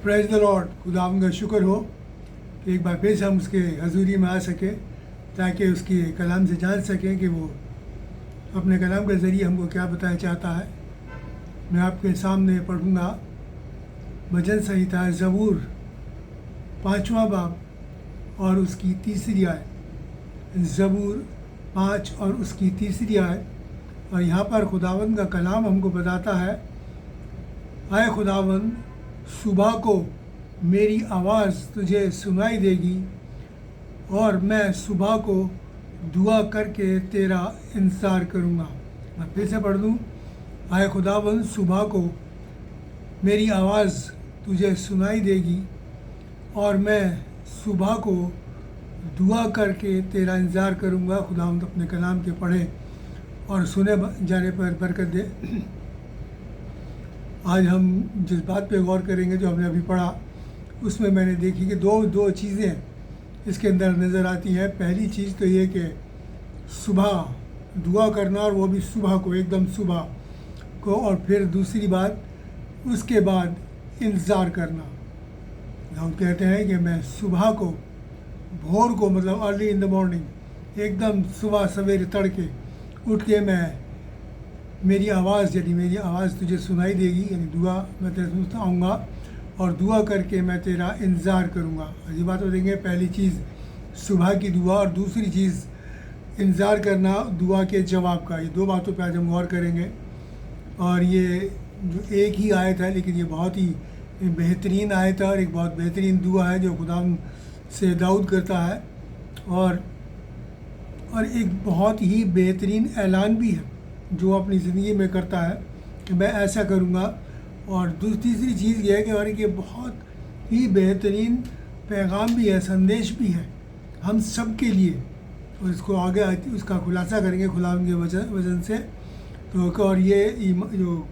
Praise the Lord. खुदावंद का शुक्र हो कि एक बार फिर से हम उसके हजूरी में आ सके ताकि उसकी कलाम से जान सकें कि वो अपने कलाम के ज़रिए हमको क्या बताना चाहता है। मैं आपके सामने पढ़ूँगा भजन संहिता ज़बूर 5वां बाब और उसकी तीसरी आयत। ज़बूर 5 और उसकी तीसरी आयत। और यहाँ पर खुदावंद का कलाम हमको बताता है, आए खुदावंद, सुबह को मेरी आवाज़ तुझे सुनाई देगी और मैं सुबह को दुआ करके तेरा इंतज़ार करूँगा। मैं फिर से पढ़ दूँ, आए खुदावंद, सुबह को मेरी आवाज़ तुझे सुनाई देगी और मैं सुबह को दुआ करके तेरा इंतज़ार करूँगा। खुदावंद अपने कलाम के पढ़े और सुने जाने पर बरकत दे। आज हम जिस बात पे गौर करेंगे जो हमने अभी पढ़ा, उसमें मैंने देखी कि दो चीज़ें इसके अंदर नज़र आती हैं। पहली चीज़ तो ये कि सुबह दुआ करना, और वो भी सुबह को, एकदम सुबह को। और फिर दूसरी बात, उसके बाद इंतज़ार करना। हम कहते हैं कि मैं सुबह को, भोर को, मतलब अर्ली इन द मॉर्निंग, एकदम सुबह सवेरे तड़के उठ के मेरी आवाज़ तुझे सुनाई देगी, यानी दुआ मैं तेरे सुनता आऊँगा और दुआ करके मैं तेरा इंतज़ार करूँगा। ये बात बताएंगे, पहली चीज़ सुबह की दुआ और दूसरी चीज़ इंतज़ार करना दुआ के जवाब का। ये दो बातों पे आज हम गौर करेंगे। और ये जो एक ही आयत है, लेकिन ये बहुत ही बेहतरीन आयत है और एक बहुत बेहतरीन दुआ है जो खुदा से दाऊद करता है। और एक बहुत ही बेहतरीन ऐलान भी है जो अपनी ज़िंदगी में करता है कि मैं ऐसा करूँगा। और तीसरी चीज़ ये है कि और ये बहुत ही बेहतरीन पैगाम भी है, संदेश भी है हम सब के लिए। और इसको आगे उसका खुलासा करेंगे खुदावंद के वचन से। तो और ये जो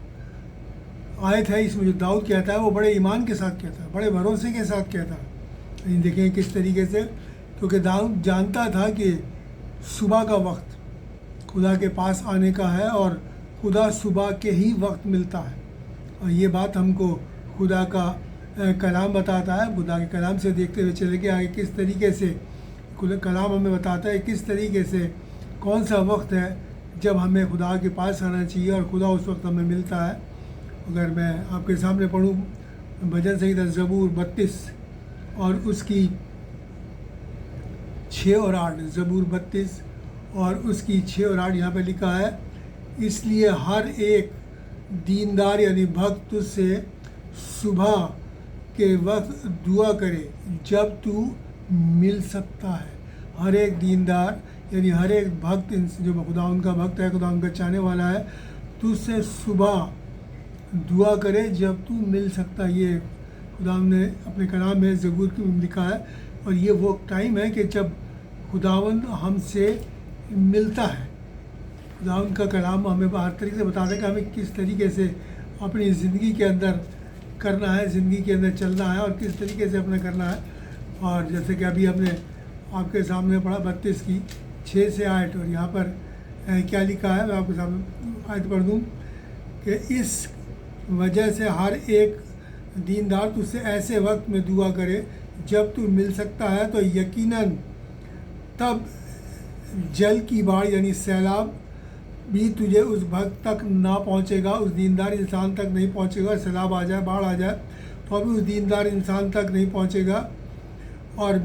आयत है, इसमें जो दाऊद कहता है वो बड़े ईमान के साथ कहता है, बड़े भरोसे के साथ कहता है। देखें किस तरीके से, क्योंकि दाऊद जानता था कि सुबह का वक्त खुदा के पास आने का है और खुदा सुबह के ही वक्त मिलता है। और ये बात हमको खुदा का कलाम बताता है। खुदा के कलाम से देखते हुए चले गए आगे किस तरीके से कलाम हमें बताता है किस तरीके से कौन सा वक्त है जब हमें खुदा के पास आना चाहिए और खुदा उस वक्त हमें मिलता है। अगर मैं आपके सामने पढ़ूँ भजन संहिता ज़बूर 32 और उसकी 6 और 8। ज़बूर 32 और उसकी 6 और 8 यहाँ पे लिखा है, इसलिए हर एक दीनदार यानी भक्त तुझसे सुबह के वक्त दुआ करे जब तू मिल सकता है। हर एक दीनदार यानी हर एक भक्त, जो खुदा उनका भक्त है, खुदा उनका चाहने वाला है, तुझसे सुबह दुआ करे जब तू मिल सकता है। ये खुदा ने अपने कलाम में ज़बूर में लिखा है। और ये वो टाइम है कि जब खुदावंद हमसे मिलता है। खुदावंद का कलाम हमें हर तरीके से बताता है कि हमें किस तरीके से अपनी ज़िंदगी के अंदर करना है, ज़िंदगी के अंदर चलना है और किस तरीके से अपने करना है। और जैसे कि अभी हमने आपके सामने पढ़ा 32 की 6 से 8। और यहाँ पर क्या लिखा है, मैं आपके सामने आयत पढ़ दूँ कि इस वजह से हर एक दीनदार तुझसे ऐसे वक्त में दुआ करे जब तू मिल सकता है, तो यकीनन तब जल की बाढ़ यानी सैलाब भी तुझे उस भक्त तक ना पहुंचेगा, उस दीनदार इंसान तक नहीं पहुंचेगा। सैलाब आ जाए, बाढ़ आ जाए तो अभी उस दीनदार इंसान तक नहीं पहुंचेगा। और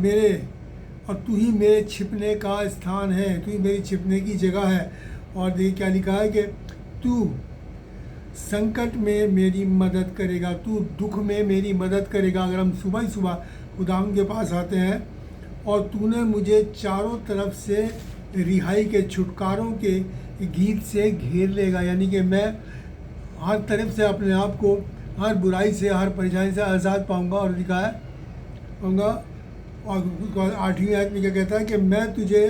तू ही मेरे छिपने का स्थान है, तू ही मेरी छिपने की जगह है। और देखिए क्या लिखा है कि तू संकट में मेरी मदद करेगा, तू दुख में मेरी मदद करेगा। अगर हम सुबह ही सुबह खुदावंद के पास आते हैं और तूने मुझे चारों तरफ से रिहाई के, छुटकारों के गीत से घेर लेगा, यानी कि मैं हर तरफ से अपने आप को हर बुराई से, हर परेशानी से आज़ाद पाऊँगा। और लिखा है पाऊँगा। और 8वीं आयत में क्या कहता है कि मैं तुझे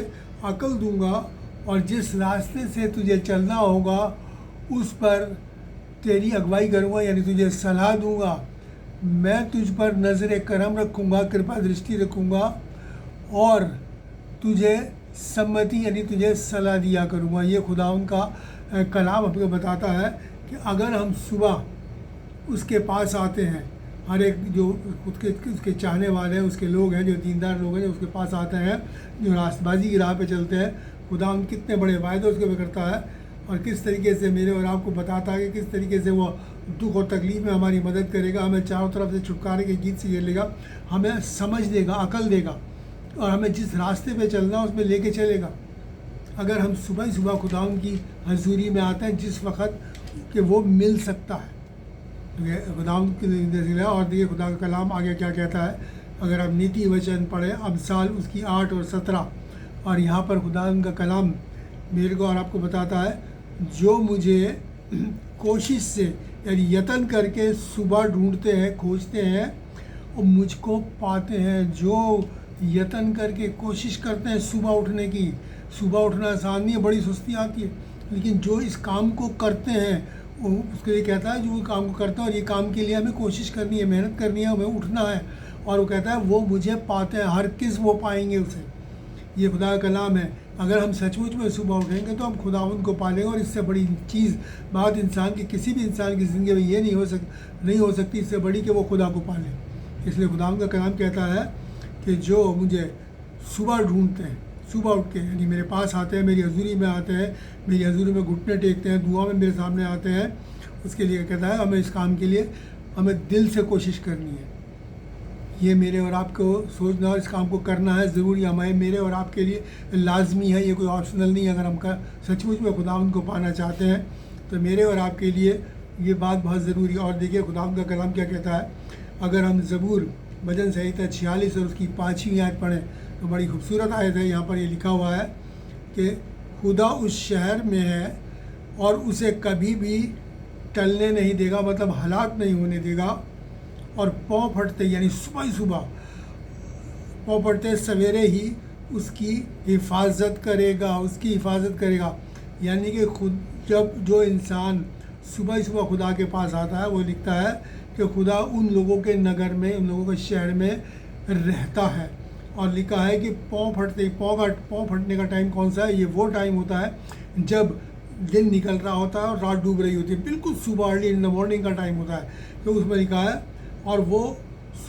अकल दूंगा और जिस रास्ते से तुझे चलना होगा उस पर तेरी अगुवाई करूँगा, यानी तुझे सलाह दूंगा। मैं तुझ पर नज़र करम रखूँगा, कृपा दृष्टि रखूँगा और तुझे सम्मति यानी तुझे सलाह दिया करूँगा। ये खुदा उनका कलाम हमको बताता है कि अगर हम सुबह उसके पास आते हैं, हर एक जो उसके चाहने वाले हैं, उसके लोग हैं, जो दीनदार लोग हैं, जो उसके पास आते हैं, जो रास्तबाजी की राह पे चलते हैं, खुदा उन कितने बड़े वायदे उसके पे करता है और किस तरीके से मेरे और आपको बताता है कि किस तरीके से वो दुख और तकलीफ में हमारी मदद करेगा, हमें चारों तरफ से छुटकारे के गीत से लेगा, हमें समझ देगा, अकल देगा और हमें जिस रास्ते पे चलना उसमें लेके चलेगा। अगर हम सुबह ही सुबह खुदा की हजूरी में आते हैं जिस वक्त कि वो मिल सकता है, खुदा की। और देखिए खुदा का कलाम आगे क्या कहता है, अगर आप नीति वचन पढ़ें अमसाल उसकी 8 और 17, और यहाँ पर खुदा का कलाम मेरे को और आपको बताता है, जो मुझे कोशिश से यानी यत्न करके सुबह ढूंढते हैं, खोजते हैं और मुझको पाते हैं। जो यत्न करके कोशिश करते हैं सुबह उठने की, सुबह उठना आसान नहीं है, बड़ी सुस्ती आती है, लेकिन जो इस काम को करते हैं वो उसके लिए कहता है, जो काम को करता है और ये काम के लिए हमें कोशिश करनी है, मेहनत करनी है, हमें उठना है, और वो कहता है वो मुझे पाते हैं, हर किस वो पाएंगे उसे। ये खुदा का कलाम है। अगर हम सचमुच में सुबह उठेंगे तो हम खुदावंद को पालेंगे, और इससे बड़ी चीज़ बात इंसान की, किसी भी इंसान की ज़िंदगी में ये नहीं हो सकती इससे बड़ी कि वो खुदा को पाले। इसलिए खुदावंद का कलाम कहता है कि जो मुझे सुबह ढूंढते हैं, सुबह उठ के यानी मेरे पास आते हैं, मेरी हजूरी में आते हैं, मेरी हजूरी में घुटने टेकते हैं, दुआ में मेरे सामने आते हैं, उसके लिए कहता है हमें इस काम के लिए हमें दिल से कोशिश करनी है। ये मेरे और आपको सोचना और इस काम को करना है, ज़रूरी हमें, मेरे और आपके लिए लाजमी है, ये कोई ऑप्शनल नहीं है। अगर हम सचमुच में खुदावंद को पाना चाहते हैं तो मेरे और आपके लिए ये बात बहुत ज़रूरी है। और देखिए खुदावंद का कलाम क्या कहता है, अगर हम ज़बूर भजन संहिता 46 और उसकी 5वीं आयत पढ़ें तो बड़ी खूबसूरत आयत है। यहाँ पर ये लिखा हुआ है कि खुदा उस शहर में है और उसे कभी भी टलने नहीं देगा, मतलब हलाक नहीं होने देगा, और पाँव फटते यानी सुबह ही सुबह पाँव फटते सवेरे ही उसकी हिफाजत करेगा, उसकी हिफाजत करेगा। यानी कि खुद जब जो इंसान सुबह ही सुबह खुदा के पास आता है वो लिखता है कि खुदा उन लोगों के नगर में, उन लोगों के शहर में रहता है। और लिखा है कि पाँव फटने का टाइम कौन सा है, ये वो टाइम होता है जब दिन निकल रहा होता है और रात डूब रही होती है, बिल्कुल सुबह अर्ली इन द मॉर्निंग का टाइम होता है। तो उसमें लिखा है और वो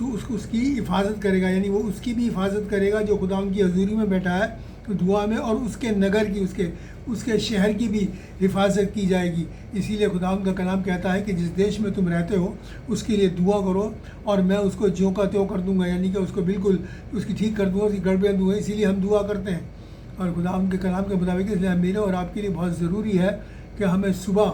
उसकी हिफाजत करेगा, यानी वो उसकी भी हिफाजत करेगा जो खुदा उनकी हजूरी में बैठा है दुआ में, और उसके नगर की, उसके शहर की भी हिफाजत की जाएगी। इसीलिए खुदा उनका कलाम कहता है कि जिस देश में तुम रहते हो उसके लिए दुआ करो और मैं उसको ज्यों का त्यों कर दूंगा, यानी कि उसको बिल्कुल उसकी ठीक कर दूंगा, उसकी गड़बड़ दूंगा। इसीलिए हम दुआ करते हैं और खुदा उनके कलाम के मुताबिक। इसलिए मेरे और आपके लिए बहुत ज़रूरी है कि हमें सुबह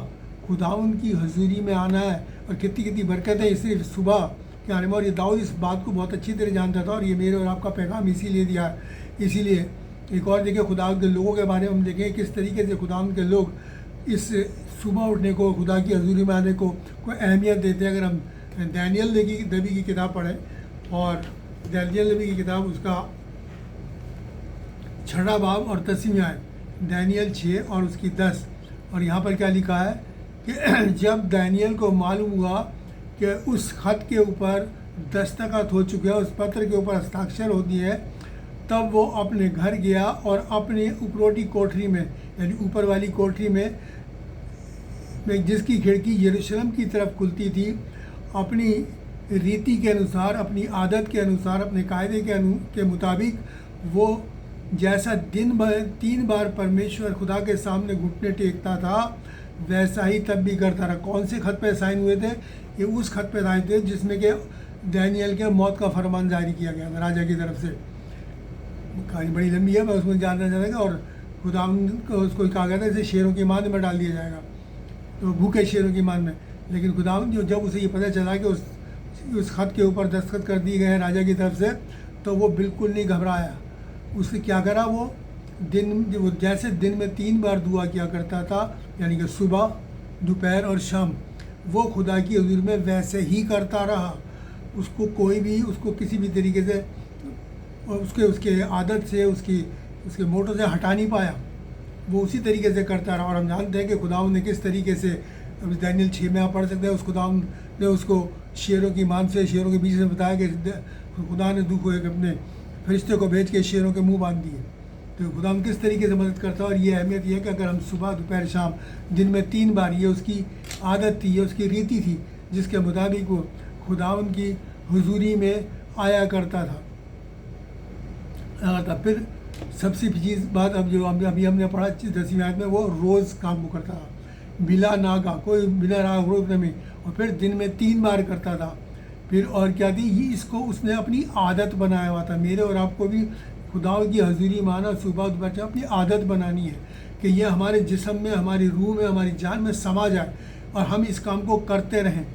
खुदावन की हजूरी में आना है। और कितनी कितनी बरकत है सिर्फ सुबह के आने में। और ये दाऊद इस बात को बहुत अच्छी तरह जानता था और ये मेरे और आपका पैगाम इसीलिए दिया है। इसीलिए एक और देखिए खुदा के लोगों के बारे में हम देखें किस तरीके से खुदा के लोग इस सुबह उठने को, खुदा की हजूरी में आने को कोई अहमियत देते हैं। अगर हम दानियल नबी की किताब पढ़ें और दानियल नबी की किताब उसका 6वां बाब और 10वीं आयत, दानियल 6 और उसकी 10, और यहाँ पर क्या लिखा है कि जब दानियल को मालूम हुआ कि उस खत के ऊपर दस्तखत हो चुके हैं, उस पत्र के ऊपर हस्ताक्षर होती है, तब वो अपने घर गया और अपनी उपरोटी कोठरी में यानी ऊपर वाली कोठरी में जिसकी खिड़की यरूशलेम की तरफ खुलती थी, अपनी रीति के अनुसार, अपनी आदत के अनुसार, अपने कायदे के मुताबिक वो जैसा दिन भर 3 बार परमेश्वर खुदा के सामने घुटने टेकता था वैसा ही तब भी करता रहा। कौन से खत पे साइन हुए थे? ये उस खत पे साइन थे जिसमें कि दानियल के मौत का फरमान जारी किया गया था राजा की तरफ से। कहानी बड़ी लंबी है, मैं उसमें जानना चाहेगा। और खुदा को उसको कहा गया था इसे शेरों की मान में डाल दिया जाएगा, तो भूखे शेरों की मान में। लेकिन खुदा जो जब उसे ये पता चला कि उस खत के ऊपर दस्तखत कर दिए गए हैं राजा की तरफ से, तो वो बिल्कुल नहीं घबराया। उसने क्या करा, वो जैसे दिन में 3 बार दुआ किया करता था, यानी कि सुबह, दोपहर और शाम, वो खुदा की हजूर में वैसे ही करता रहा। उसको किसी भी तरीके से उसके आदत से, उसके मोटो से हटा नहीं पाया। वो उसी तरीके से करता रहा। और हम जानते हैं कि खुदावंद ने किस तरीके से, अभी दानियल 6 में आप पढ़ सकते हैं, उस खुदावंद ने उसको शेरों की मान से, शेरों के बीच से बताया कि खुदा ने अपने फरिश्ते को भेज के शेरों के मुंह बांध दिए। तो खुदा हम किस तरीके से मदद करता है। और ये अहमियत ये है कि अगर हम सुबह, दोपहर, शाम, दिन में 3 बार, ये उसकी आदत थी, ये उसकी रीति थी जिसके मुताबिक वो खुदावन की हुजूरी में आया करता था। फिर सबसे चीज़ बात अब जो अभी हमने पढ़ा 10वीं आयत में, वो रोज़ काम को करता था बिला नागा, कोई बिना राग रोज में, और फिर दिन में 3 बार करता था। फिर और क्या थी, ये इसको उसने अपनी आदत बनाया हुआ था। मेरे और आपको भी खुदा की हजूरी में आना सुबह दोपहर अपनी आदत बनानी है कि ये हमारे जिस्म में, हमारी रूह में, हमारी जान में समा जाए और हम इस काम को करते रहें।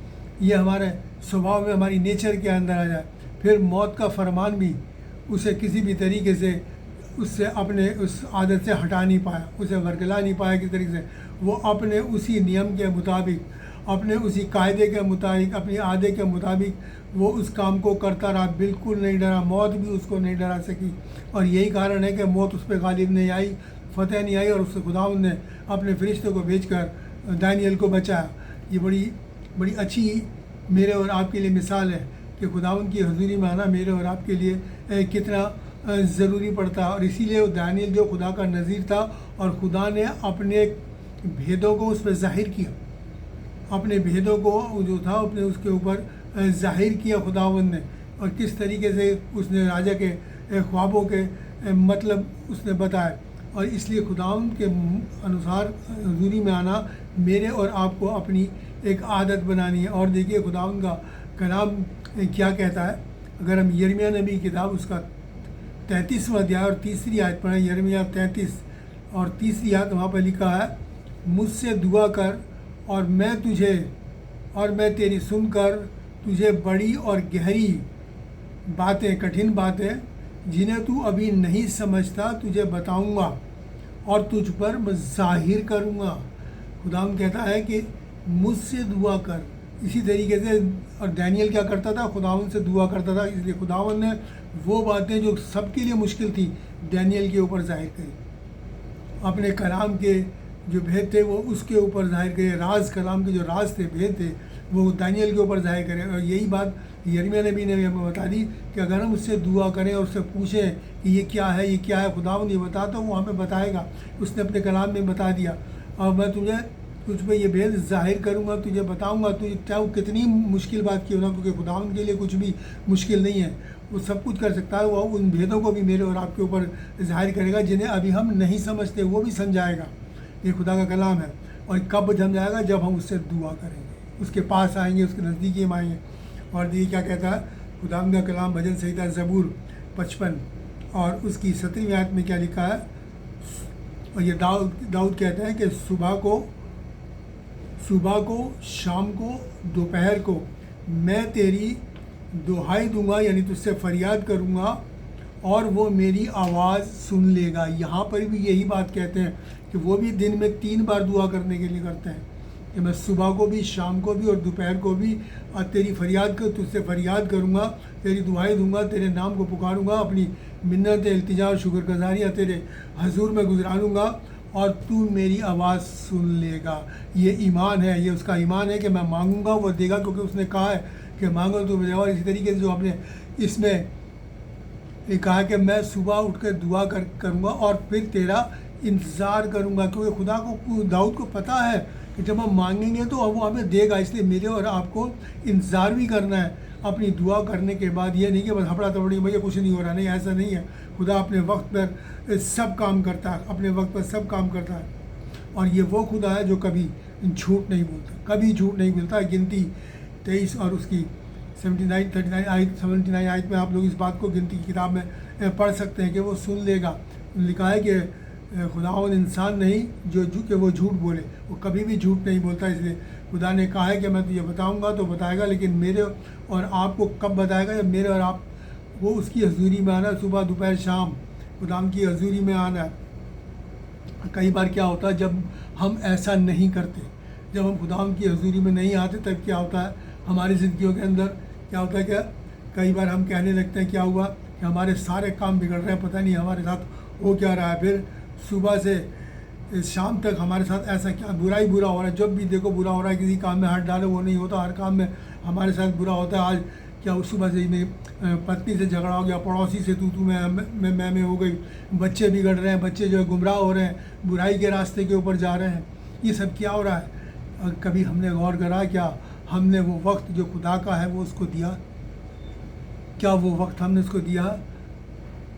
ये हमारे स्वभाव में, हमारी नेचर के अंदर आ जाए। फिर मौत का फरमान भी उसे किसी भी तरीके से उससे अपने उस आदत से हटा नहीं पाया, उसे वरगला नहीं पाया किस तरीके से। वो अपने उसी नियम के मुताबिक, अपने उसी कायदे के मुताबिक, अपनी आदत के मुताबिक वो उस काम को करता रहा, बिल्कुल नहीं डरा। मौत भी उसको नहीं डरा सकी, और यही कारण है कि मौत उस पर गालिब नहीं आई, फतेह नहीं आई, और उससे खुदावंद ने अपने फरिश्ते को भेजकर दानियल को बचाया। ये बड़ी बड़ी अच्छी मेरे और आपके लिए मिसाल है कि खुदावंद की हजूरी में आना मेरे और आपके लिए कितना ज़रूरी पड़ता है। और इसीलिए दानियल जो खुदा का नज़ीर था, और खुदा ने अपने भेदों को उस पर ज़ाहिर किया, अपने भेदों को जो था अपने उसके ऊपर ज़ाहिर किया खुदावंद ने, और किस तरीके से उसने राजा के ख्वाबों के मतलब उसने बताया। और इसलिए खुदावंद के अनुसार हजूरी में आना मेरे और आपको अपनी एक आदत बनानी है। और देखिए खुदावंद का कलाम क्या कहता है। अगर हम यिर्मयाह नबी की किताब उसका 33वां अध्याय और 3री आयत पढ़ें, यिर्मयाह 33 और 3री आयत, वहाँ पर लिखा है, मुझसे दुआ कर और मैं तेरी सुनकर तुझे बड़ी और गहरी बातें, कठिन बातें जिन्हें तू अभी नहीं समझता तुझे बताऊंगा और तुझ पर मैं जाहिर करूंगा। खुदावंद कहता है कि मुझसे दुआ कर। इसी तरीके से और दानियल क्या करता था, खुदावंद से दुआ करता था। इसलिए खुदावंद ने वो बातें जो सबके लिए मुश्किल थी दानियल के ऊपर जाहिर करी, अपने कलाम के जो भेद थे वो उसके ऊपर जाहिर करे, राज कलाम के जो राज थे, भेद थे, वो दानियल के ऊपर जाहिर करें। और यही बात यिर्मयाह नबी ने भी हमें बता दी कि अगर हम उससे दुआ करें और उससे पूछें कि ये क्या है, ये क्या है, खुदावंद ये बता, तो वो हमें बताएगा। उसने अपने कलाम में बता दिया, और मैं तुझ पर ये भेद जाहिर करूँगा, तुझे बताऊँगा, तुझे चाहे कितनी मुश्किल बात की हो ना, क्योंकि खुदावंद के लिए कुछ भी मुश्किल नहीं है, वो सब कुछ कर सकता है। वो उन भेदों को भी मेरे और आपके ऊपर जाहिर करेगा जिन्हें अभी हम नहीं समझते, वो भी समझाएगा। ये खुदा का कलाम है। और कब समझाएगा, जब हम उससे दुआ करेंगे, उसके पास आएंगे, उसके नज़दीकी हम आएंगे। और देखिए क्या कहता है खुदावंद का कलाम, भजन संहिता ज़बूर 55 और उसकी 17वीं आयत में क्या लिखा है। और ये दाऊद कहते हैं कि सुबह को, शाम को, दोपहर को मैं तेरी दुहाई दूंगा, यानी तुझसे फरियाद करूंगा और वो मेरी आवाज़ सुन लेगा। यहाँ पर भी यही बात कहते हैं कि वो भी दिन में 3 बार दुआ करने के लिए करते हैं कि मैं सुबह को भी, शाम को भी और दोपहर को भी तेरी फरियाद कर, तुझसे फरियाद करूँगा, तेरी दुहाई दूंगा, तेरे नाम को पुकारूँगा, अपनी मिन्नत, इल्तिजा और शुक्रगुजारियाँ तेरे हजूर में गुजरानूँगा और तू मेरी आवाज़ सुन लेगा। ये ईमान है, ये उसका ईमान है कि मैं मांगूंगा वो देगा, क्योंकि उसने कहा है कि मांगो तो मिलेगा। और इसी तरीके से जो आपने इसमें कहा कि मैं सुबह उठ कर दुआ करूँगा और फिर तेरा इंतज़ार करूँगा, क्योंकि खुदा को, दाऊद को पता है कि जब हम मांगेंगे तो वो हमें देगा। इसलिए मेरे और आपको इंतज़ार भी करना है अपनी दुआ करने के बाद। ये नहीं कि बस हफड़ा तफड़ी मुझे कुछ नहीं हो रहा, नहीं, ऐसा नहीं है। खुदा अपने वक्त पर सब काम करता है, अपने वक्त पर सब काम करता है। और ये वो खुदा है जो कभी झूठ नहीं बोलता, कभी झूठ नहीं बोलता। गिनती 23 और उसकी 79 आयत में आप लोग इस बात को गिनती की किताब में पढ़ सकते हैं कि वो सुन लेगा। लिखा है कि खुदावंद इंसान नहीं कि वो झूठ बोले, वो कभी भी झूठ नहीं बोलता। इसलिए खुदा ने कहा है कि मैं तुझे बताऊंगा तो बताएगा, लेकिन मेरे और आपको कब बताएगा, जब मेरे और आप वो उसकी हजूरी में आना, सुबह दोपहर शाम खुदाम की हजूरी में आना। कई बार क्या होता है जब हम ऐसा नहीं करते, जब हम खुदाम की हजूरी में नहीं आते, तब क्या होता है हमारी ज़िंदगियों के अंदर क्या होता है, क्या कई बार हम कहने लगते हैं क्या हुआ कि हमारे सारे काम बिगड़ रहे हैं, पता नहीं हमारे साथ हो क्या रहा है। फिर सुबह से शाम तक हमारे साथ ऐसा क्या बुरा हो रहा है, जब भी देखो बुरा हो रहा है, किसी काम में हाथ डालो वो नहीं होता, हर काम में हमारे साथ बुरा होता है। आज क्या उस सुबह से मेरी पत्नी से झगड़ा हो गया, पड़ोसी से तू मैं हो गई, बच्चे बिगड़ रहे हैं, बच्चे जो है गुमराह हो रहे हैं, बुराई के रास्ते के ऊपर जा रहे हैं। ये सब क्या हो रहा है? कभी हमने गौर करा क्या हमने वो वक्त जो खुदा का है वो उसको दिया? क्या वो वक्त हमने उसको दिया?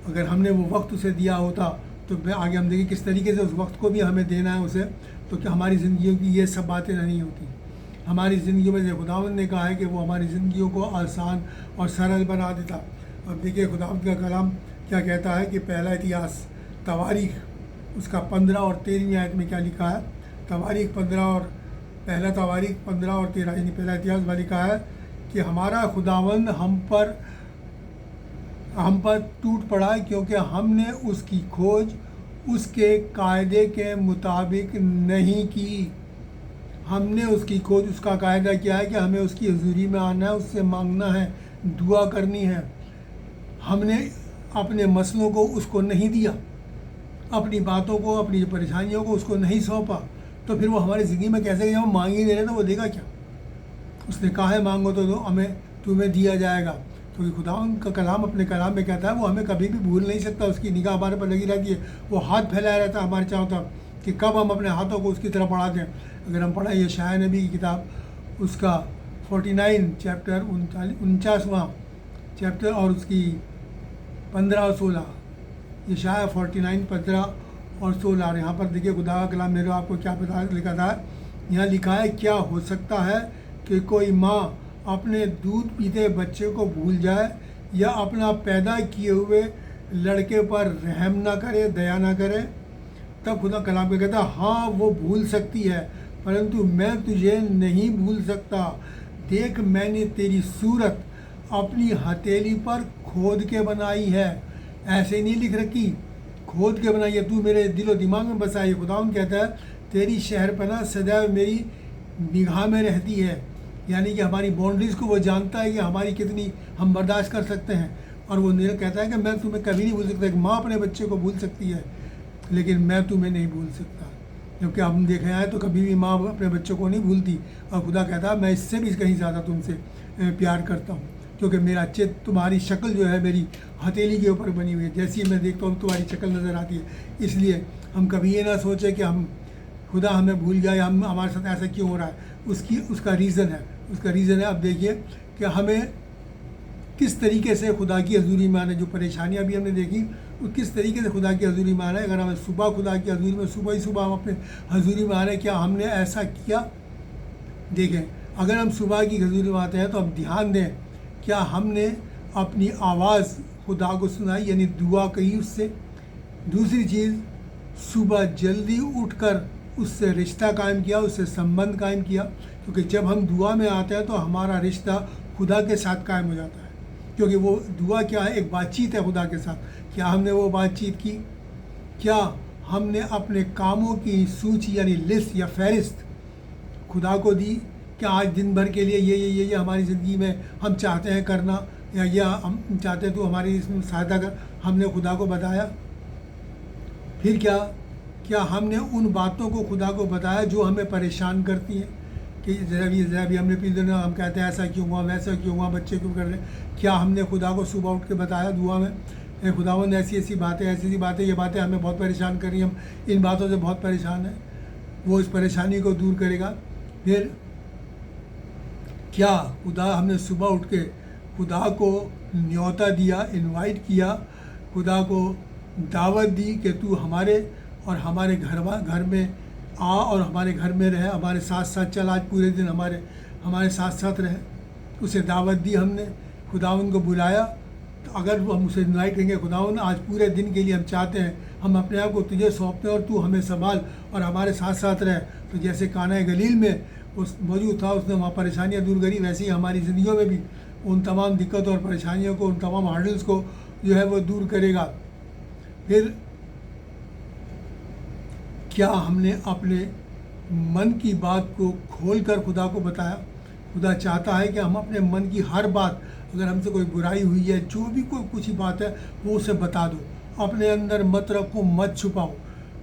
अगर हमने वो वक्त उसे दिया होता तो आगे हम देखें किस तरीके से उस वक्त को भी हमें देना है उसे, तो क्या हमारी ज़िंदगियों की ये सब बातें नहीं होती। हमारी ज़िंदगियों में खुदावंद ने कहा है कि वो हमारी ज़िंदगियों को आसान और सरल बना देता। अब देखिए खुदावंद का कलाम क्या कहता है कि पहला इतिहास तवारीख उसका 15 और 13वीं आयत में क्या लिखा है। तवारीख 15 और पहला तवारीख 15 और 13 यानी पहला इतिहास में लिखा है कि हमारा खुदावंद हम पर टूट पड़ा क्योंकि हमने उसकी खोज उसके कायदे के मुताबिक नहीं की। हमने उसकी खोज, उसका कायदा क्या है कि हमें उसकी हजूरी में आना है, उससे मांगना है, दुआ करनी है। हमने अपने मसलों को उसको नहीं दिया, अपनी बातों को, अपनी परेशानियों को उसको नहीं सौंपा, तो फिर वो हमारी ज़िंदगी में कैसे, जब हम मांग ही नहीं रहे तो वो देगा क्या? उसने कहा है मांगो तो हमें तुम्हें दिया जाएगा। क्योंकि खुदा का कलाम अपने कलाम में कहता है वो हमें कभी भी भूल नहीं सकता, उसकी निगाह हमारे पर लगी रहती है, वो हाथ फैलाया रहता है हमारे चारों तरफ कि कब हम अपने हाथों को उसकी तरफ बढ़ा दें। अगर हम पढ़ें यशायाह नबी की किताब उसका 49 चैप्टर 49वां चैप्टर और उसकी 15 और 16, यशायाह 49 15 और 16। और यहाँ पर देखिए खुदा का कलाम मेरे आपको क्या बता लिखा था। यहाँ लिखा है, क्या हो सकता है कि कोई माँ अपने दूध पीते बच्चे को भूल जाए या अपना पैदा किए हुए लड़के पर रहम ना करे, दया ना करे? तब खुदा कलाम में कहता, हाँ वो भूल सकती है परंतु मैं तुझे नहीं भूल सकता। देख मैंने तेरी सूरत अपनी हथेली पर खोद के बनाई है। ऐसे नहीं लिख रखी, खोद के बनाई है, तू मेरे दिलो दिमाग में बसा है। खुदावंद कहता है तेरी शहरपनाह सदैव मेरी निगाह में रहती है। यानी कि हमारी बाउंड्रीज़ को वो जानता है कि हमारी कितनी हम बर्दाश्त कर सकते हैं। और वो कहता है कि मैं तुम्हें कभी नहीं भूल सकता। एक माँ अपने बच्चे को भूल सकती है लेकिन मैं तुम्हें नहीं भूल सकता। क्योंकि हम देखा है तो कभी भी माँ अपने बच्चों को नहीं भूलती। और खुदा कहता है मैं इससे भी कहीं ज़्यादा तुमसे प्यार करता हूँ, क्योंकि मेरा चित्त, तुम्हारी शक्ल जो है मेरी हथेली के ऊपर बनी हुई है। जैसी मैं देखता हूँ तुम्हारी शक्ल नज़र आती है। इसलिए हम कभी ये ना सोचें कि हम खुदा हमें भूल गया या हम हमारे साथ ऐसा क्यों हो रहा है। उसका रीज़न है, अब देखिए कि हमें किस तरीके से खुदा की हजूरी में आना, जो परेशानियां भी हमने देखी वो किस तरीके से खुदा की हजूरी में आना है। अगर हमें सुबह खुदा की हजूरी में सुबह ही सुबह हम अपने हजूरी में आ रहे हैं, क्या हमने ऐसा किया? देखें, अगर हम सुबह की हजूरी में आते हैं तो हम ध्यान दें, क्या हमने अपनी आवाज़ खुदा को सुनाई, यानी दुआ कही उससे? दूसरी चीज़, सुबह जल्दी उठकर उससे रिश्ता कायम किया, उससे संबंध कायम किया। क्योंकि जब हम दुआ में आते हैं तो हमारा रिश्ता खुदा के साथ कायम हो जाता है। क्योंकि वो दुआ क्या है, एक बातचीत है खुदा के साथ। क्या हमने वो बातचीत की? क्या हमने अपने कामों की सूची यानी लिस्ट या फहरिस्त खुदा को दी? क्या आज दिन भर के लिए ये हमारी ज़िंदगी में हम चाहते हैं करना, या हम चाहते हैं तो हमारी इसमें सहायता कर, हमने खुदा को बताया? फिर क्या हमने उन बातों को खुदा को बताया जो हमें परेशान करती हैं? कि जरा भी हमने पीछे दिन हम कहते हैं ऐसा क्यों हुआ, वैसा क्यों हुआ, बच्चे क्यों कर रहे हैं? क्या हमने खुदा को सुबह उठ के बताया दुआ में, खुदावंद ऐसी बातें ये बातें हमें बहुत परेशान कर रही हैं, हम इन बातों से बहुत परेशान हैं, वो इस परेशानी को दूर करेगा। फिर क्या हमने सुबह उठ के खुदा को न्योता दिया, इनवाइट किया, खुदा को दावत दी कि तू हमारे और हमारे घर में आ और हमारे घर में रहे, हमारे साथ साथ चल, आज पूरे दिन हमारे साथ साथ रहे? उसे दावत दी हमने, खुदावंद को बुलाया। तो अगर हम उसे इनवाइट करेंगे, खुदावंद आज पूरे दिन के लिए हम चाहते हैं, हम अपने आप को तुझे सौंपते हैं और तू हमें संभाल और हमारे साथ साथ रहे। तो जैसे काना गलील में उस मौजूद था, उसने वहाँ परेशानियाँ दूर करी, वैसे ही हमारी ज़िंदगियों में भी उन तमाम दिक्कतों और परेशानियों को, उन तमाम हार्डल्स को जो है वो दूर करेगा। फिर क्या हमने अपने मन की बात को खोलकर खुदा को बताया? खुदा चाहता है कि हम अपने मन की हर बात, अगर हमसे कोई बुराई हुई है, जो भी कोई कुछ ही बात है, वो उसे बता दो, अपने अंदर मत रखो, मत छुपाओ।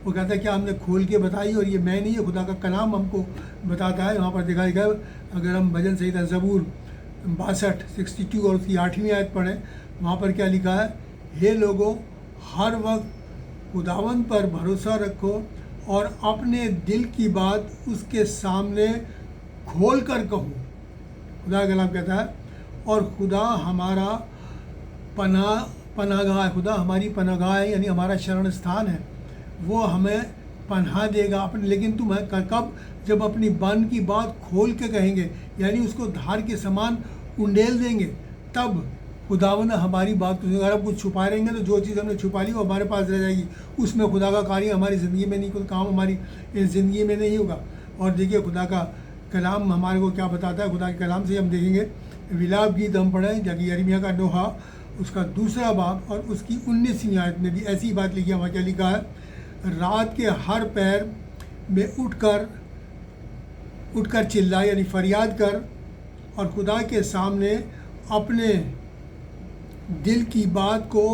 वो कहता है क्या हमने खोल के बताई? और ये मैं नहीं है, खुदा का कलाम हमको बताता है। वहाँ पर दिखाई गया, अगर हम भजन संहिता ज़बूर 62 और उसकी 8वीं आयत पढ़ें, वहाँ पर क्या लिखा है? हे लोगों, हर वक्त खुदावंद पर भरोसा रखो और अपने दिल की बात उसके सामने खोल कर कहो। खुदा का कलाम कहता है, और खुदा हमारा पनागाह है, खुदा हमारी पनागाह है, यानी हमारा शरण स्थान है। वो हमें पनाह देगा अपने, लेकिन तुम कब? जब अपनी बन की बात खोल के कहेंगे, यानी उसको धार के समान उंडेल देंगे, तब खुदावंद हमारी बात को। अगर हम कुछ छुपा रहेंगे तो जो चीज़ हमने छुपा ली वो हमारे पास रह जाएगी, उसमें खुदा का कार्य हमारी ज़िंदगी में नहीं, कोई काम हमारी इस ज़िंदगी में नहीं होगा। और देखिए खुदा का कलाम हमारे को क्या बताता है। खुदा के कलाम से हम देखेंगे, विलाप गीत हम पढ़ें, जबकि यिर्मयाह का नोहा उसका 2 बाब और उसकी 19वीं आयत में भी ऐसी बात लिखी है। वहाँ क्या लिखा है? रात के हर पहर में उठकर चिल्ला, यानी फरियाद कर, और खुदा के सामने अपने दिल की बात को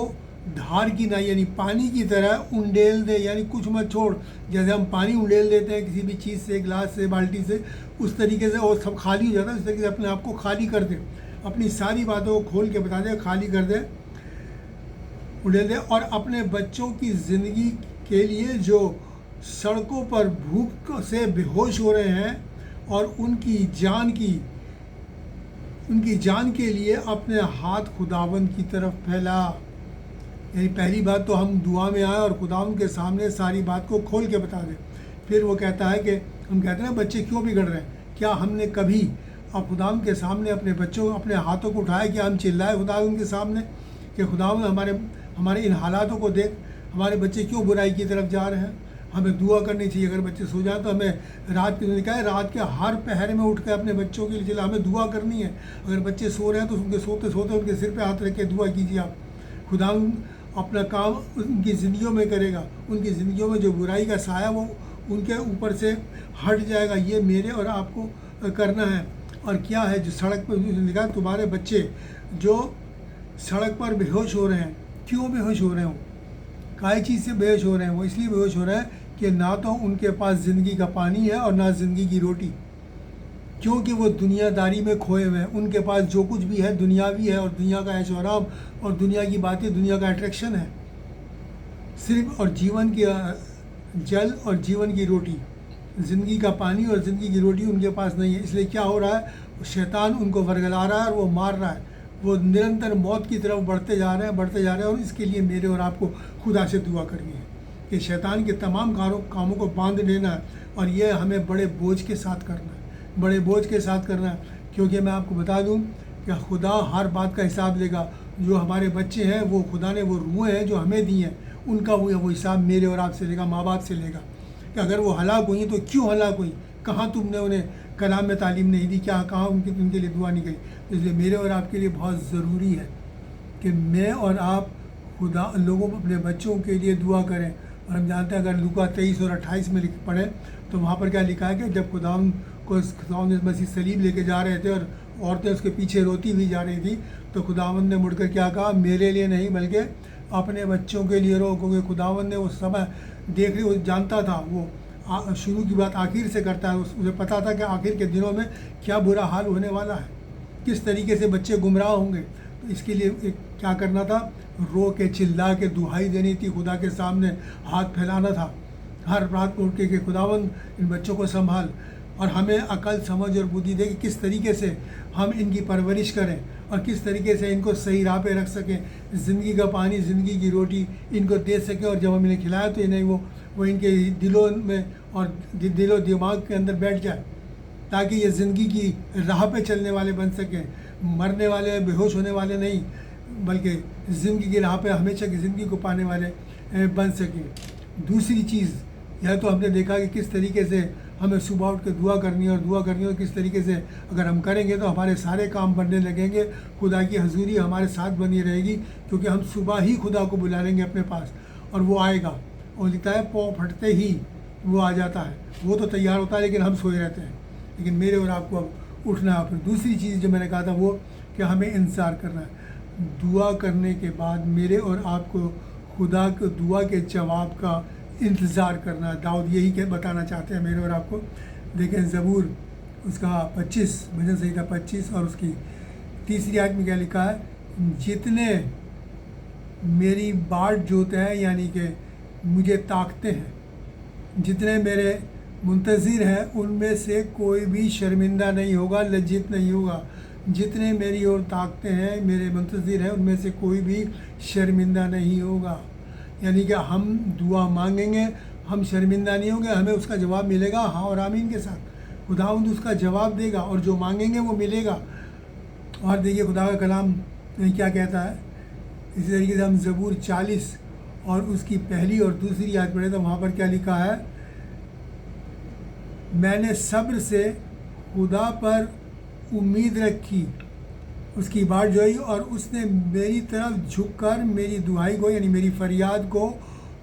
धार की ना, यानी पानी की तरह उंडेल दे, यानी कुछ मत छोड़। जैसे हम पानी उंडेल देते हैं किसी भी चीज़ से, गिलास से, बाल्टी से, उस तरीके से, और सब खाली हो जाता है, उस तरीके से अपने आप को खाली कर दे, अपनी सारी बातों को खोल के बता दे, खाली कर दे, उंडेल दे। और अपने बच्चों की ज़िंदगी के लिए जो सड़कों पर भूख से बेहोश हो रहे हैं, और उनकी जान के लिए अपने हाथ खुदावंद की तरफ फैला। यानी पहली बात तो हम दुआ में आए और खुदावंद के सामने सारी बात को खोल के बता दें। फिर वो कहता है कि हम कहते हैं ना, बच्चे क्यों बिगड़ रहे हैं? क्या हमने कभी अब खुदावंद के सामने अपने बच्चों, अपने हाथों को उठाया? क्या हम चिल्लाए खुदावंद के सामने कि खुदावंद हमारे इन हालातों को देख, हमारे बच्चे क्यों बुराई की तरफ जा रहे हैं? हमें दुआ करनी चाहिए। अगर बच्चे सो जाए तो हमें रात के हर पहर में उठ कर अपने बच्चों के लिए चला, हमें दुआ करनी है। अगर बच्चे सो रहे हैं तो उनके सोते सोते उनके सिर पे हाथ रख के दुआ कीजिए आप। खुदा अपना काम उनकी ज़िंदगियों में करेगा, उनकी ज़िंदगियों में जो बुराई का साया वो उनके ऊपर से हट जाएगा। ये मेरे और आपको करना है। और क्या है जो सड़क पर लिखा, तुम्हारे बच्चे जो सड़क पर बेहोश हो रहे हैं। क्यों बेहोश हो रहे हो? काई चीज़ से बेहोश हो रहे हैं? वो इसलिए बेहोश हो रहे हैं कि ना तो उनके पास ज़िंदगी का पानी है और ना ज़िंदगी की रोटी, क्योंकि वो दुनियादारी में खोए हुए हैं। उनके पास जो कुछ भी है दुनियावी है, और दुनिया का ऐशो आराम और दुनिया की बातें, दुनिया का अट्रैक्शन है सिर्फ। और जीवन की जल और जीवन की रोटी, ज़िंदगी का पानी और ज़िंदगी की रोटी उनके पास नहीं है। इसलिए क्या हो रहा है? शैतान उनको वर्गला रहा है और वो मार रहा है। वो निरंतर मौत की तरफ बढ़ते जा रहे हैं। और इसके लिए मेरे और आपको खुदा से दुआ करनी है कि शैतान के तमाम कामों को बांध लेना है। और ये हमें बड़े बोझ के साथ करना है, क्योंकि मैं आपको बता दूं कि खुदा हर बात का हिसाब लेगा। जो हमारे बच्चे हैं, वो खुदा ने वो रूहें हैं जो हमें दी हैं, उनका वो हिसाब मेरे और आपसे लेगा, माँ बाप से लेगा। कि अगर वो हलाक हुई तो क्यों हलाक हुई? कहाँ तुमने उन्हें कलाम में तालीम नहीं दी? क्या कहाँ उनके लिए दुआ नहीं गई? इसलिए मेरे और आपके लिए बहुत ज़रूरी है कि मैं और आप खुदा लोगों अपने बच्चों के लिए दुआ करें। और हम जानते हैं, अगर लूका 23 और 28 में पढ़ें तो वहाँ पर क्या लिखा है कि जब खुदावंद मसीह सलीब लेके जा रहे थे और औरतें उसके पीछे रोती हुई जा रही थी, तो खुदावंद ने मुड़कर क्या कहा? मेरे लिए नहीं बल्कि अपने बच्चों के लिए रो। क्योंकि खुदावंद ने उस समय वो जानता था, वो शुरू की बात आखिर से करता है। उसे पता था कि आखिर के दिनों में क्या बुरा हाल होने वाला है, किस तरीके से बच्चे गुमराह होंगे। तो इसके लिए क्या करना था? रो के चिल्ला के दुहाई देनी थी, खुदा के सामने हाथ फैलाना था हर रात को उठ के खुदावंद इन बच्चों को संभाल, और हमें अकल, समझ और बुद्धि दे कि किस तरीके से हम इनकी परवरिश करें और किस तरीके से इनको सही राह पे रख सकें, ज़िंदगी का पानी, ज़िंदगी की रोटी इनको दे सकें। और जब हम इन्हें खिलाएं तो इन्हें वो इनके दिलों में और दिलो दिमाग के अंदर बैठ जाए, ताकि ये ज़िंदगी की राह पे चलने वाले बन सकें, मरने वाले, बेहोश होने वाले नहीं, बल्कि ज़िंदगी की राह पे हमेशा की ज़िंदगी को पाने वाले बन सकें। दूसरी चीज़ यह तो हमने देखा कि किस तरीके से हमें सुबह उठ के दुआ करनी है, और किस तरीके से अगर हम करेंगे तो हमारे सारे काम बनने लगेंगे, खुदा की हजूरी हमारे साथ बनी रहेगी, क्योंकि हम सुबह ही खुदा को बुला लेंगे अपने पास और वो आएगा। और लिखता है पाँव फटते ही वो आ जाता है। वो तो तैयार होता है लेकिन हम सोए रहते हैं। लेकिन मेरे और आपको अब उठना है। फिर दूसरी चीज़ जो मैंने कहा था वो कि हमें इंतज़ार करना है। दुआ करने के बाद मेरे और आपको खुदा को दुआ के जवाब का इंतज़ार करना है। दाऊद यही बताना चाहते हैं मेरे और आपको। देखें ज़बूर उसका 25, भजन संहिता 25 और उसकी 3री आयत में क्या लिखा है? जितने मेरी बाट जोते हैं, यानी कि मुझे ताकते हैं, जितने मेरे मुंतज़िर हैं, उनमें से कोई भी शर्मिंदा नहीं होगा, लज्जित नहीं होगा। जितने मेरी ओर ताकते हैं, मेरे मुंतज़िर हैं, उनमें से कोई भी शर्मिंदा नहीं होगा। यानी कि हम दुआ मांगेंगे, हम शर्मिंदा नहीं होंगे, हमें उसका जवाब मिलेगा हाँ और आमीन के साथ। खुदावंद उसका जवाब देगा और जो मांगेंगे वो मिलेगा। और देखिए खुदा का कलाम क्या कहता है। इसी तरीके से हम ज़बूर 40 और उसकी पहली और दूसरी आयत पढ़े तो वहाँ पर क्या लिखा है, मैंने सब्र से खुदा पर उम्मीद रखी, उसकी बाट जोई और उसने मेरी तरफ झुककर मेरी दुहाई को यानी मेरी फरियाद को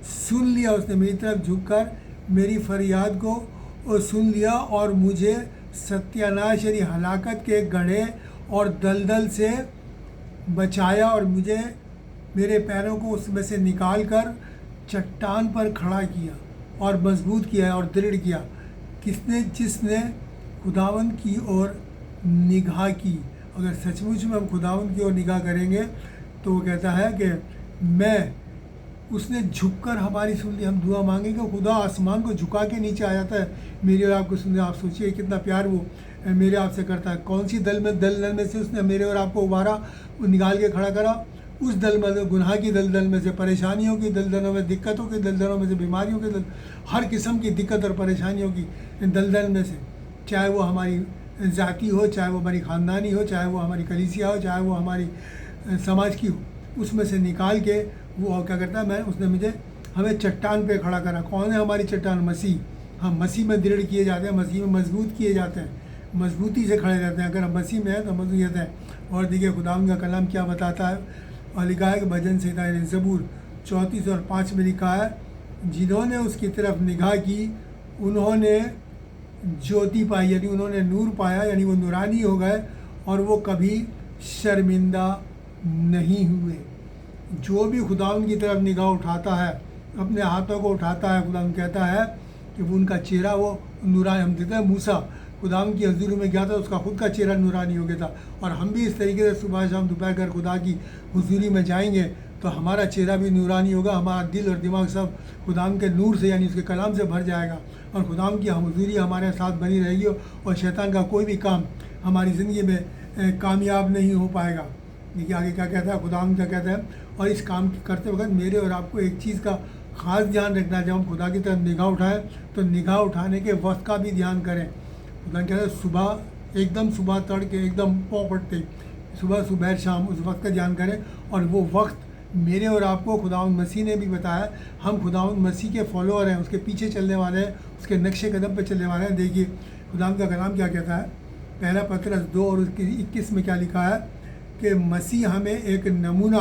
सुन लिया। उसने मेरी तरफ झुककर मेरी फरियाद को सुन लिया और मुझे सत्यानाश यानी हलाकत के गड्ढे और दलदल से बचाया और मुझे मेरे पैरों को उसमें से निकाल कर चट्टान पर खड़ा किया और मजबूत किया और दृढ़ किया। किसने? जिसने खुदावंद की ओर निगाह की। अगर सचमुच में हम खुदावंद की ओर निगाह करेंगे तो वो कहता है कि मैं, उसने झुककर हमारी सुन ली। हम दुआ मांगेंगे, खुदा आसमान को झुका के नीचे आ जाता है मेरे और आपको सुनने। आप सोचिए कितना प्यार वो मेरे आपसे करता है। कौन सी दलदल में से उसने मेरे और आपको उबारा, निकाल के खड़ा करा। उस दल में, गुनाह की दलदल में से, परेशानियों की दलदलों में, दिक्कतों की दलदलों में से, बीमारियों के हर किस्म की दिक्कत और परेशानियों की दलदल में से, चाहे वो हमारी ज़ाती हो, चाहे वो हमारी ख़ानदानी हो, चाहे वो हमारी कलीसिया हो, चाहे वो हमारी समाज की हो, उसमें से निकाल के वो क्या करता है, उसने हमें चट्टान पे खड़ा करा। कौन है हमारी चट्टान? मसीह। हम मसीह में दृढ़ किए जाते हैं, मसीह में मजबूत किए जाते हैं, मजबूती से खड़े रहते हैं। अगर हम मसीह में हैं तो मजबूत रहते हैं। और देखिए खुदावंद का कलाम क्या बताता है, और लिखा है कि भजन संहिता यानी ज़बूर 34 और 5 में लिखा है, जिन्होंने उसकी तरफ निगाह की उन्होंने ज्योति पाई, यानी उन्होंने नूर पाया, यानी वो नूरानी हो गए और वो कभी शर्मिंदा नहीं हुए। जो भी खुदावंद की तरफ निगाह उठाता है, अपने हाथों को उठाता है, खुदावंद कहता है कि वो उनका चेहरा वो नूरानी। हम देखते हैं मूसा खुदावंद की हज़ूरी में गया था, उसका खुद का चेहरा नूरानी हो गया था। और हम भी इस तरीके से सुबह शाम दोपहर कर खुदा की हुजूरी में जाएंगे तो हमारा चेहरा भी नूरानी होगा, हमारा दिल और दिमाग सब खुदावंद के नूर से यानी उसके कलाम से भर जाएगा और खुदावंद की हुजूरी हमारे साथ बनी रहेगी और शैतान का कोई भी काम हमारी ज़िंदगी में कामयाब नहीं हो पाएगा। देखिए आगे क्या कहता है, खुदावंद क्या कहता है, और इस काम करते वक्त मेरे और आपको एक चीज़ का ख़ास ध्यान रखना है। जब हम खुदा की तरफ निगाह उठाएं तो निगाह उठाने के वक्त का भी ध्यान करें। खुदा कहता है सुबह, एकदम सुबह तड़के, एकदम पौ पड़ते, सुबह सुबह शाम उस वक्त का ध्यान करें। और वो वक्त मेरे और आपको खुदावंद मसीह ने भी बताया। हम खुदावंद मसीह के फॉलोअर हैं, उसके पीछे चलने वाले हैं, उसके नक्शे कदम पर चलने वाले हैं। देखिए खुदावंद का कलाम क्या कहता है, पहला पतरस 2 और उसकी 21 में क्या लिखा है कि मसीह हमें एक नमूना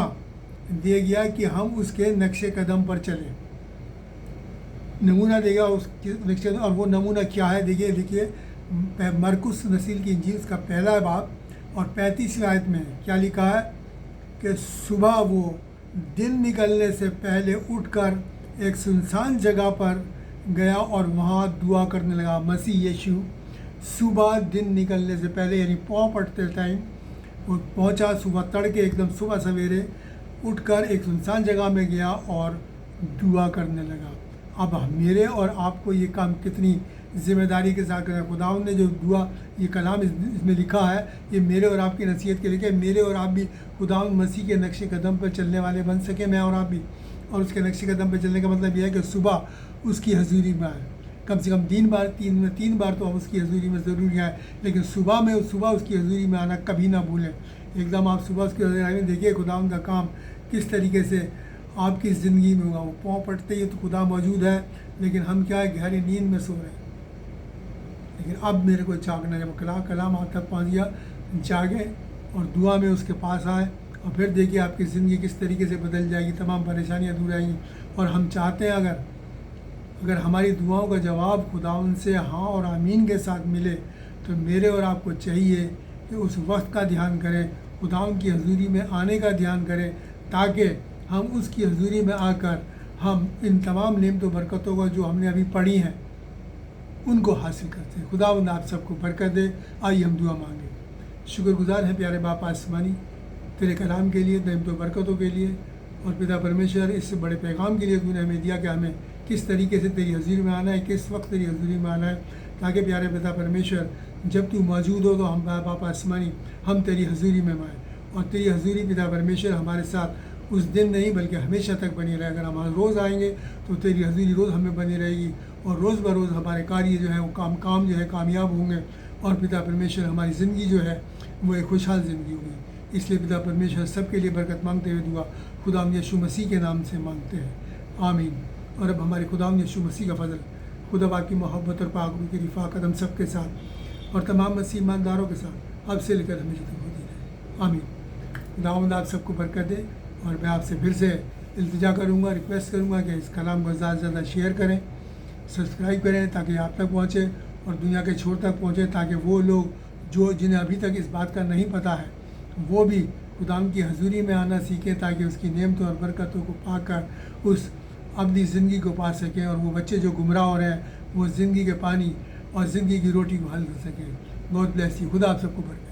दे गया कि हम उसके नक्शे कदम पर चलें। नमूना देगा उसके नक्शे, और वो नमूना क्या है? देखिए मरकुस नसील की इंजील का पहला बाब और 35वीं आयत में क्या लिखा है कि सुबह वो दिन निकलने से पहले उठकर एक सुनसान जगह पर गया और वहाँ दुआ करने लगा। मसीह यीशु सुबह दिन निकलने से पहले यानी पौ पड़ते टाइम वो पहुँचा, सुबह तड़के एकदम सुबह सवेरे उठकर एक सुनसान जगह में गया और दुआ करने लगा। अब मेरे और आपको ये काम कितनी ज़िम्मेदारी के साथ करें। खुदावंद ने जो दुआ, ये कलाम इसमें लिखा है, ये मेरे और आपकी नसीहत के लिए कि मेरे और आप भी खुदावंद मसीह के नक्शे कदम पर चलने वाले बन सके, मैं और आप भी। और उसके नक्शे कदम पर चलने का मतलब यह है कि सुबह उसकी हजूरी में आए, कम से कम 3 बार, 3 बार तो हम उसकी हजूरी में ज़रूर आए, लेकिन सुबह उसकी हजूरी में आना कभी ना भूलें। एकदम आप सुबह उसकी हजूरी में देखिए खुदावंद का काम किस तरीके से आपकी ज़िंदगी में होगा। वो पाँव पड़ते ही तो खुदा मौजूद है, लेकिन हम क्या है, गहरी नींद में सो रहे हैं। लेकिन अब मेरे को जागना, जब कलाम आप तक पहुँच गया, जागे और दुआ में उसके पास आए और फिर देखिए आपकी ज़िंदगी किस तरीके से बदल जाएगी, तमाम परेशानियाँ दूर आएंगी। और हम चाहते हैं अगर हमारी दुआओं का जवाब खुदावंद से हाँ और आमीन के साथ मिले तो मेरे और आपको चाहिए कि उस वक्त का ध्यान करें, खुदावंद की हजूरी में आने का ध्यान करें, ताकि हम उसकी हजूरी में आकर हम इन तमाम नेमतों बरकतों को जो हमने अभी पढ़ी हैं उनको हासिल करते हैं। खुदावंद आप सबको बरकत दे। आइए हम दुआ मांगे। शुक्रगुजार हैं प्यारे बाप आसमानी तेरे कलाम के लिए, नेमतों बरकतों के लिए, और पिता परमेश्वर इस बड़े पैगाम के लिए तूने हमें दिया कि हमें किस तरीके से तेरी हजूरी में आना है, किस वक्त तेरी हजूरी में आना है, ताकि प्यारे पिता परमेश्वर जब तू मौजूद हो तो हम बाप आसमानी हम तेरी हजूरी में आए, और तेरी हजूरी पिता परमेश्वर हमारे साथ उस दिन नहीं बल्कि हमेशा तक बनी रहे। अगर हम रोज़ आएंगे तो तेरी हजूरी रोज़ हमें बनी रहेगी, और रोज़ ब रोज़ हमारे कार्य जो है वो काम जो है कामयाब होंगे, और पिता परमेश्वर हमारी ज़िंदगी जो है वो एक खुशहाल ज़िंदगी होगी। इसलिए पिता परमेश्वर सबके लिए बरकत मांगते हुए दुआ खुदा यीशु मसीह के नाम से मांगते हैं, आमीन। और अब हमारे खुदा यीशु मसीह का फजल, खुदा बाप की मोहब्बत और पाक रूह की रिफ़ाक़त हम सब के साथ और तमाम मसीह ईमानदारों के साथ अब से लेकर हमेशा तक होती रहे, आमीन। खुदावंद आप सबको बरकत दे। और मैं आपसे फिर से इल्तिजा करूँगा, रिक्वेस्ट करूँगा कि इस कलाम को ज़्यादा से ज़्यादा शेयर करें, सब्सक्राइब करें, ताकि आप तक पहुँचे और दुनिया के छोर तक पहुँचे, ताकि वो लोग जो जिन्हें अभी तक इस बात का नहीं पता है वो भी खुदाम की हजूरी में आना सीखें, ताकि उसकी नेमतों और बरकतों को पाकर उस अब्दी ज़िंदगी को पा सकें, और वो बच्चे जो गुमराह हो रहे हैं वो ज़िंदगी के पानी और ज़िंदगी की रोटी को हल कर सकें। God bless you. खुदा आप सबको बरकत।